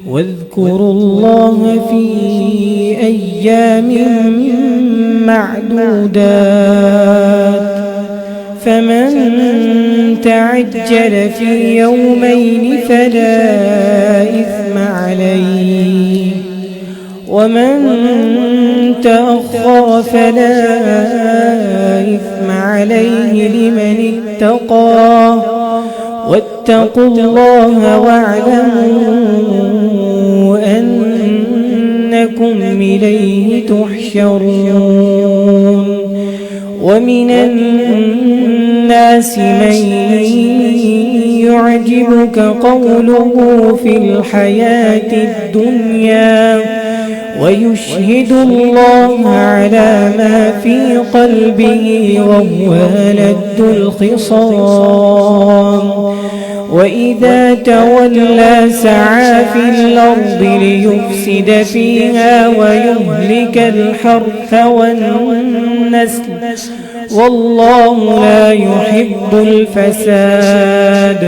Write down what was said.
واذكروا الله في أيام معدودات فمن تعجل في يومين فلا إثم عليه ومن تأخر فلا إثم عليه لمن اتقى واتقوا الله واعلموا أنكم إليه تحشرون ومن الناس من يعجبك قوله في الحياة الدنيا ويشهد الله على ما في قلبه وهو ألد الخصام وإذا تولى سعى في الأرض ليفسد فيها ويهلك الحرث والنسل والله لا يحب الفساد